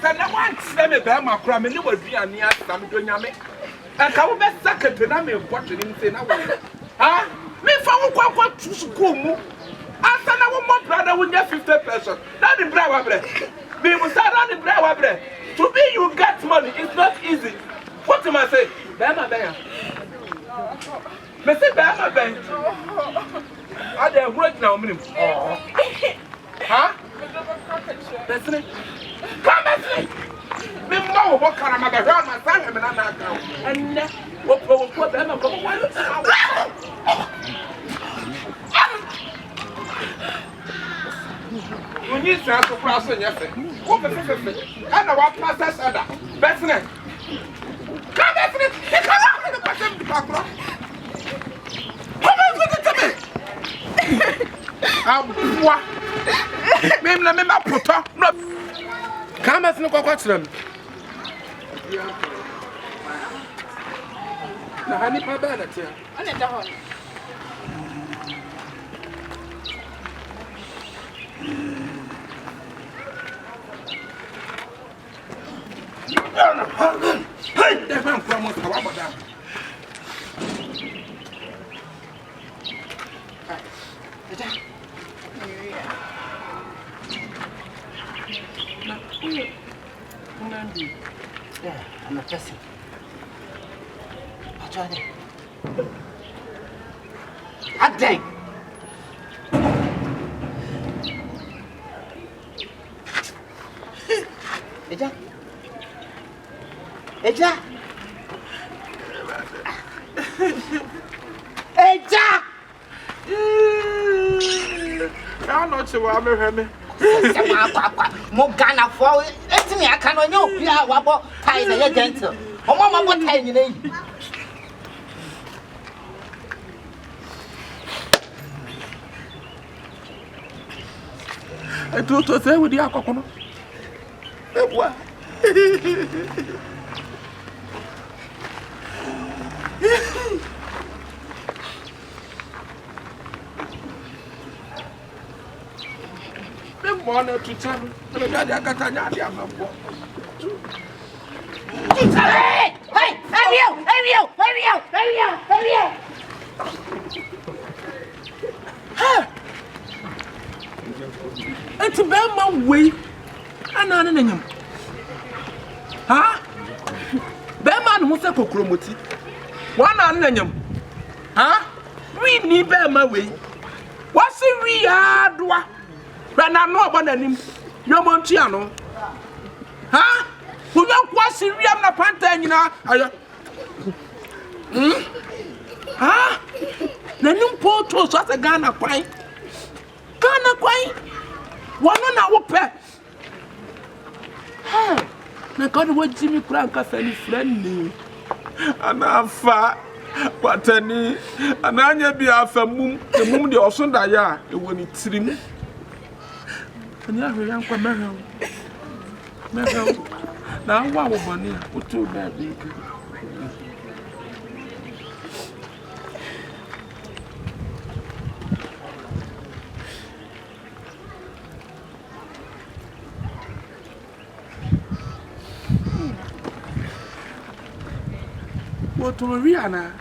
Then I want them a bear, my crime, and you will be a near some doing me. And I will be second to them in watching him say, ah, me for what to school. After now, one brother with your 50 pesos. Not the brow bread. We will start on the brow bread. To be you get money, it's not easy. What am I saying? Bama Bear. Mr. Bama Bear. Are they great now, minimum? Huh? Listen. Come and see. Me know what kind of mother around my son and I'm not now. And what them go? When you say to cross on your face, what the fuck? I know what process other. Best name. Come and see. Come on with the person. Come on with it to me. I'm what? Maybe let me put up. Come and look at them. The honey my bed here. I need the honey. Hey, the man from what about that? Yeah, I'm a person. What's your name? Adeng. Eja. Eja. Eja. I'm not sure I'm a Mo Ghana for it. Me, I cannot know. Yeah, what about tie the gentle? Oh, Mamma, what time you need? I told to say with the alcohol. What? One to tell me, I got a Hey, have you? And to bear my way, and on him. Huh? Bearman was a cocromoti. One on him. Huh? We need bear my way. What's it we are? But I know about him. You're Montiano. Huh? Who don't watch the real Napanta, you know? Huh? The new portal was a Ghana quine. Ghana quine. One on our pet. Huh? Now, God, what Jimmy Crank has any friendly. And I'm fat. But any, and I be a moon, the moon, the ocean, that it when it's trim. And I young for Merrill. Now, what was money? What too bad? What to Rihanna?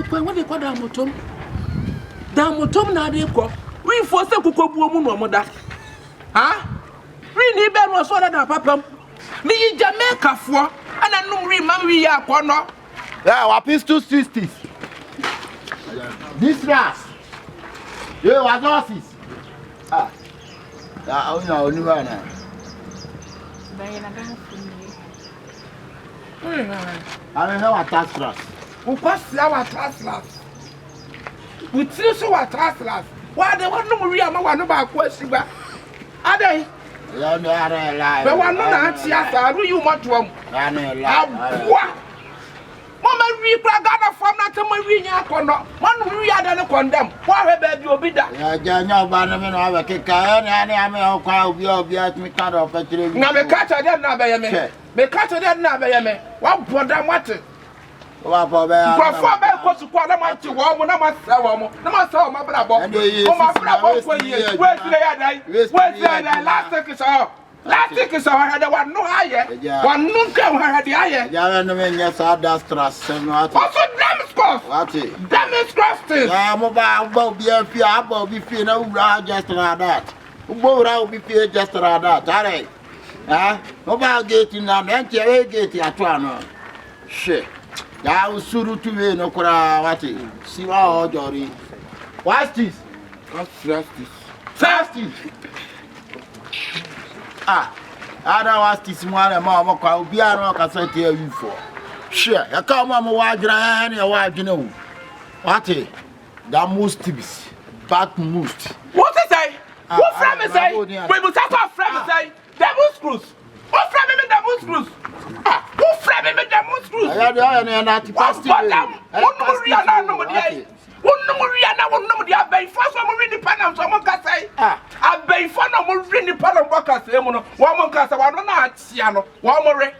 What they call Damotom? Damotom now they call. We force a cocoa woman or mother. Huh? We need better was what that papa. Me in Jamaica for, and I don't remember we are corner. Yeah, what is 260s? This grass. Yeah, what horses? Ah. I know new one. I don't know what task grass. We pass our task last. We teach our task last. Why they want no real man about question? Are they? Yeah, no, I don't lie. But one not answer. I do you want to? I know lie. What? Mama, we Ghana from not to Marina Condo. One we are the condemn. Why have you be that? Yeah, no, Bannerman, I have a kick. I'm a crowd. You'll be at me, kind of. Now, the catch I did not by me. The catch I did not by me. One for them what? Perform because to call them out to one when I must sell my brother. My brother for years. Where's the last take is all? Last take is all. I had one no higher. One no come had the higher. Yes, I just trust. Also, damn cross. What's it? Damn cross. I'm about be fear no just around that. Who be fear just around that? All right. Ah, mobile getting now, then get at one. Shit. Ya usuru tu me no kura wati. Siwa o jori. What's this? What's this? Ah. Ada what's this one ma mo kwa obi aro ka say te awi for. Sure. Ya ka mo wa dra na wa dwene wo. Wati. That most tibis. Back most. What is I? What from is I? We must have from is I. Double screws. What from me double screws? Ah, who frame me double screws? I had not past one no I bay first one read the panel someone can say. Ah, I bay for no read the panel workers. One can say, one not Siano, one more.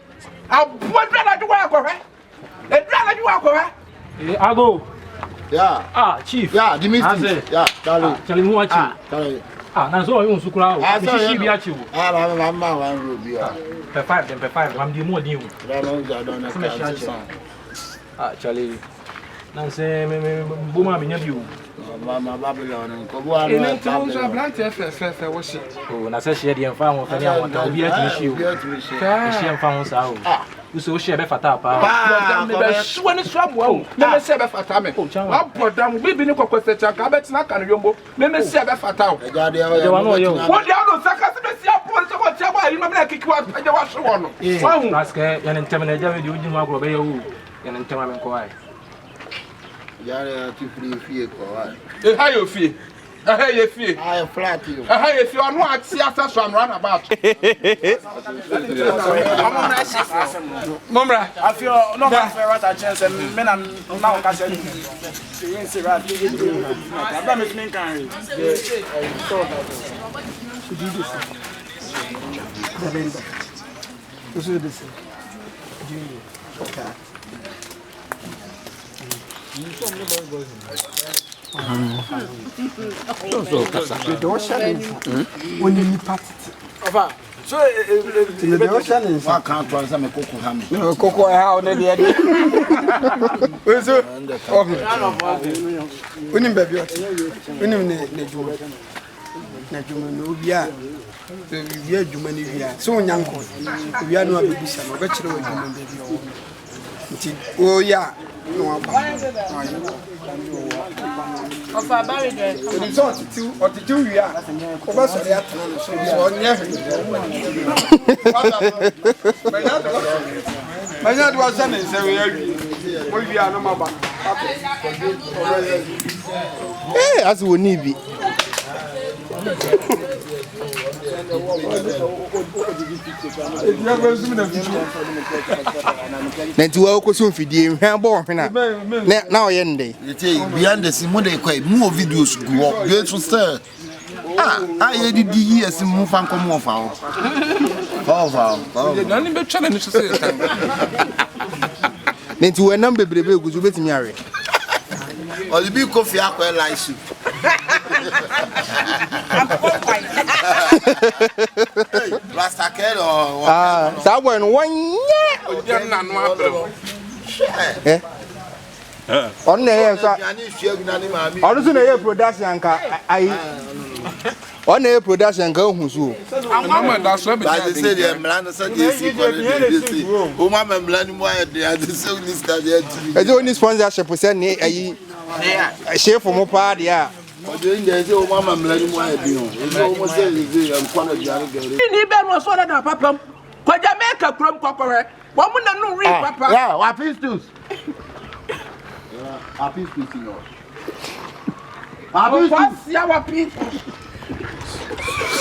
I'll put that to work over. The drag you are. I go. Yeah. Ah, chief. Yeah, the meeting. Yeah, tell him what you. Ah, now so you sukura. I see be at you. Ah, my one will be. Per 5. I'm the more new. Ah, Charlie. Now say, Buma, me you. Mama Babylon and oh, na say share the farm of any one to be at you. Share farms out. You so share be fata pa. Me be sure ni swam wo. Me say be fata me. Wa podam bi bi ni kokose chanka bet na kan yombo. Me say be fata o. The one no yo. What dey no saka se be sia pon se ko tia ba yi ma me kiki wa je wa so wo no. Wa hu. Ask yan ntem na jawe di oji mu agro be yo. Yan ntem am ko ai. Yare ti free ko ai. E ha yo fie. Eh ye fie. I flat you. Eh ye fie onu ati asa so am run about. Momra. I feel no man for what a chance and men and now can say you say right. That makes me can. Should do this. This is this. Okay. The door challenge. When you party. So the door challenge. Why can't one some cocoa ham? No cocoa how na dey dey. So onim baby onim ne juma. Na juma no bia. So bia juma ni bia. So nyanko. Bia no abibisa no be kire wa juma baby o. Nti o ya no aba. Of a barrier. The result or the 2 years. Over so they are so never. My dad was saying, so we are no more. Hey, as we need be. Nanti wa ko so fidie hwan bo hwena na oyende You say behind the scene they quite more videos go up. You to say I did the years move and come off out. No ni be challenge so say. nanti wa nam bebrebe guzu betimi are Or the big coffee aqua like soup. Rasta Kel or sa boy no wanye on na ye so on so na ye production ka ai on na ye production ka hu so Mama da so be. they say the Milan said this. Oh, Mama Milan, why they are the same list that they are. e do ni sponsorship se ni ai chef mo pa dia Doing the oh, Mama Milan, why they are. Almost say I'm quite Ni be no so da papam. Kwa Jamaica krom kokore. Wa mu na no read papa. Yeah, what pistos? Happy speaking of. What's your people?